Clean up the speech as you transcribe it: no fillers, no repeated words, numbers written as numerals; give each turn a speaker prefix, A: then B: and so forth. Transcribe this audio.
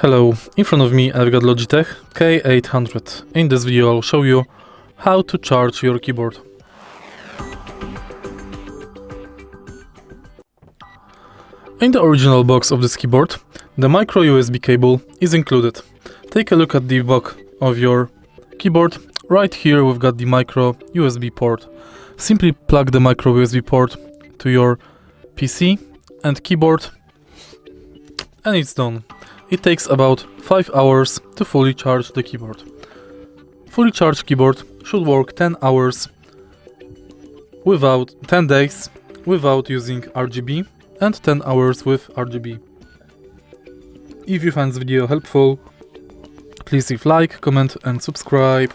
A: Hello, in front of me I've got Logitech K800. In this video I'll show you how to charge your keyboard. In the original box of this keyboard, the micro USB cable is included. Take a look at the back of your keyboard. Right here we've got the micro USB port. Simply plug the micro USB port to your PC and keyboard and it's done. It takes about 5 hours to fully charge the keyboard. Fully charged keyboard should work 10 hours without 10 days without using RGB and 10 hours with RGB. If you find this video helpful, please leave like, comment and subscribe.